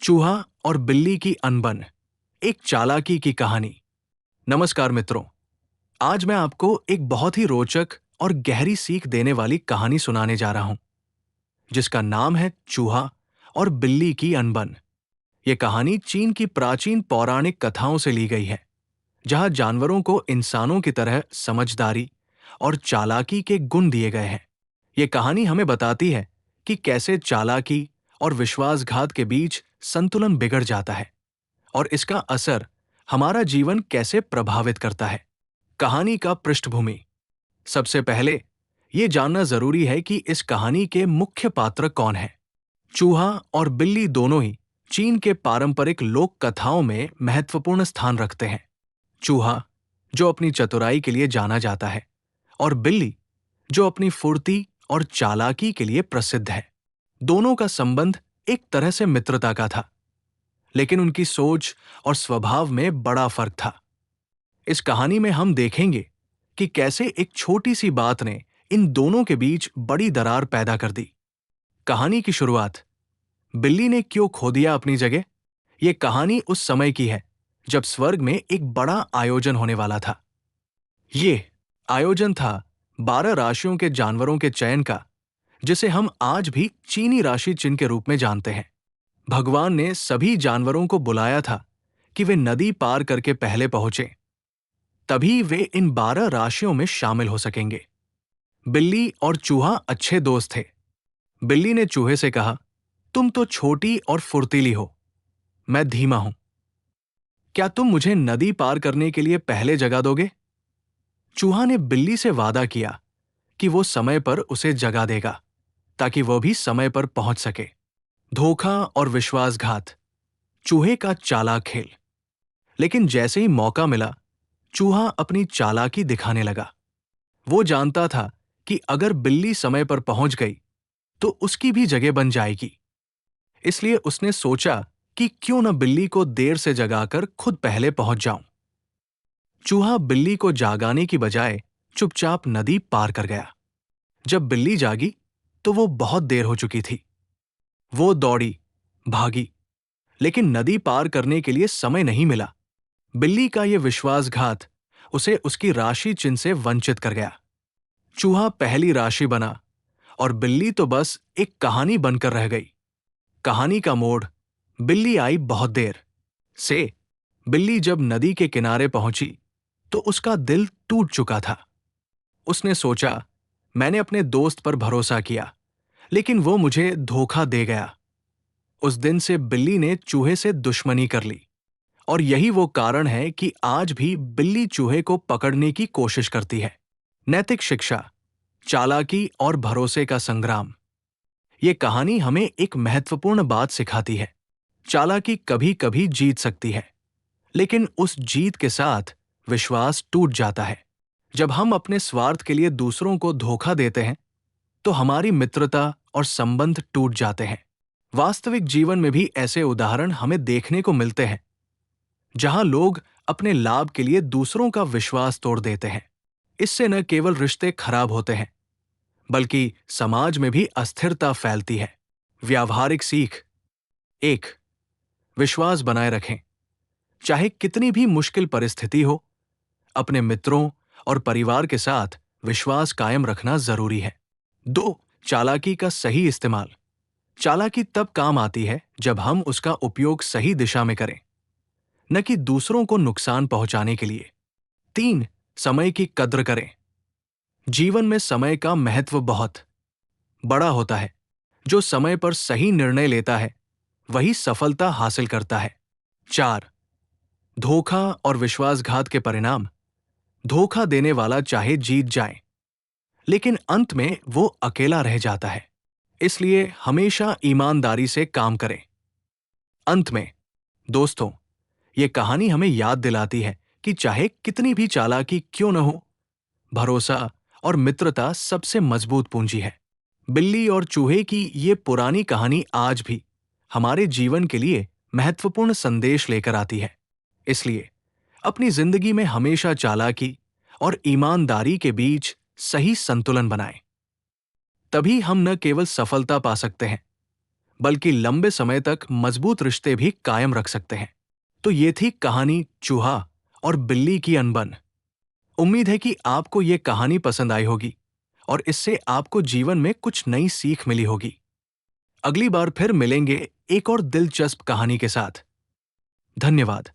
चूहा और बिल्ली की अनबन, एक चालाकी की कहानी। नमस्कार मित्रों, आज मैं आपको एक बहुत ही रोचक और गहरी सीख देने वाली कहानी सुनाने जा रहा हूं, जिसका नाम है चूहा और बिल्ली की अनबन। यह कहानी चीन की प्राचीन पौराणिक कथाओं से ली गई है, जहां जानवरों को इंसानों की तरह समझदारी और चालाकी के गुण दिए गए हैं। यह कहानी हमें बताती है कि कैसे चालाकी और विश्वासघात के बीच संतुलन बिगड़ जाता है और इसका असर हमारा जीवन कैसे प्रभावित करता है। कहानी का पृष्ठभूमि। सबसे पहले ये जानना जरूरी है कि इस कहानी के मुख्य पात्र कौन हैं। चूहा और बिल्ली दोनों ही चीन के पारंपरिक लोक कथाओं में महत्वपूर्ण स्थान रखते हैं। चूहा, जो अपनी चतुराई के लिए जाना जाता है, और बिल्ली, जो अपनी फुर्ती और चालाकी के लिए प्रसिद्ध है। दोनों का संबंध एक तरह से मित्रता का था, लेकिन उनकी सोच और स्वभाव में बड़ा फर्क था। इस कहानी में हम देखेंगे कि कैसे एक छोटी सी बात ने इन दोनों के बीच बड़ी दरार पैदा कर दी। कहानी की शुरुआत। बिल्ली ने क्यों खो दिया अपनी जगह? यह कहानी उस समय की है जब स्वर्ग में एक बड़ा आयोजन होने वाला था। ये आयोजन था 12 राशियों के जानवरों के चयन का, जिसे हम आज भी चीनी राशि चिन्ह के रूप में जानते हैं। भगवान ने सभी जानवरों को बुलाया था कि वे नदी पार करके पहले पहुंचे, तभी वे इन 12 राशियों में शामिल हो सकेंगे। बिल्ली और चूहा अच्छे दोस्त थे। बिल्ली ने चूहे से कहा, तुम तो छोटी और फुर्तीली हो, मैं धीमा हूं। क्या तुम मुझे नदी पार करने के लिए पहले जगह दोगे? चूहा ने बिल्ली से वादा किया कि वो समय पर उसे जगह देगा, ताकि वह भी समय पर पहुंच सके। धोखा और विश्वासघात, चूहे का चालाक खेल। लेकिन जैसे ही मौका मिला, चूहा अपनी चालाकी दिखाने लगा। वो जानता था कि अगर बिल्ली समय पर पहुंच गई तो उसकी भी जगह बन जाएगी। इसलिए उसने सोचा कि क्यों न बिल्ली को देर से जगाकर खुद पहले पहुंच जाऊं। चूहा बिल्ली को जागाने की बजाय चुपचाप नदी पार कर गया। जब बिल्ली जागी तो वो बहुत देर हो चुकी थी। वो दौड़ी, भागी, लेकिन नदी पार करने के लिए समय नहीं मिला। बिल्ली का यह विश्वासघात उसे उसकी राशि चिन्ह से वंचित कर गया। चूहा पहली राशि बना और बिल्ली तो बस एक कहानी बनकर रह गई। कहानी का मोड़। बिल्ली आई बहुत देर से। बिल्ली जब नदी के किनारे पहुंची तो उसका दिल टूट चुका था। उसने सोचा, मैंने अपने दोस्त पर भरोसा किया, लेकिन वो मुझे धोखा दे गया। उस दिन से बिल्ली ने चूहे से दुश्मनी कर ली, और यही वो कारण है कि आज भी बिल्ली चूहे को पकड़ने की कोशिश करती है। नैतिक शिक्षा, चालाकी और भरोसे का संग्राम। ये कहानी हमें एक महत्वपूर्ण बात सिखाती है। चालाकी कभी कभी जीत सकती है, लेकिन उस जीत के साथ विश्वास टूट जाता है। जब हम अपने स्वार्थ के लिए दूसरों को धोखा देते हैं, तो हमारी मित्रता और संबंध टूट जाते हैं। वास्तविक जीवन में भी ऐसे उदाहरण हमें देखने को मिलते हैं, जहां लोग अपने लाभ के लिए दूसरों का विश्वास तोड़ देते हैं। इससे न केवल रिश्ते खराब होते हैं, बल्कि समाज में भी अस्थिरता फैलती है। व्यावहारिक सीख। 1. विश्वास बनाए रखें। चाहे कितनी भी मुश्किल परिस्थिति हो, अपने मित्रों और परिवार के साथ विश्वास कायम रखना जरूरी है। 2. चालाकी का सही इस्तेमाल। चालाकी तब काम आती है जब हम उसका उपयोग सही दिशा में करें, न कि दूसरों को नुकसान पहुंचाने के लिए। 3. समय की कद्र करें। जीवन में समय का महत्व बहुत बड़ा होता है। जो समय पर सही निर्णय लेता है, वही सफलता हासिल करता है। 4. धोखा और विश्वासघात के परिणाम। धोखा देने वाला चाहे जीत जाए, लेकिन अंत में वो अकेला रह जाता है। इसलिए हमेशा ईमानदारी से काम करें। अंत में दोस्तों, ये कहानी हमें याद दिलाती है कि चाहे कितनी भी चालाकी क्यों न हो, भरोसा और मित्रता सबसे मजबूत पूंजी है। बिल्ली और चूहे की ये पुरानी कहानी आज भी हमारे जीवन के लिए महत्वपूर्ण संदेश लेकर आती है। इसलिए अपनी जिंदगी में हमेशा चालाकी और ईमानदारी के बीच सही संतुलन बनाएं। तभी हम न केवल सफलता पा सकते हैं, बल्कि लंबे समय तक मजबूत रिश्ते भी कायम रख सकते हैं। तो ये थी कहानी चूहा और बिल्ली की अनबन। उम्मीद है कि आपको ये कहानी पसंद आई होगी और इससे आपको जीवन में कुछ नई सीख मिली होगी। अगली बार फिर मिलेंगे एक और दिलचस्प कहानी के साथ। धन्यवाद।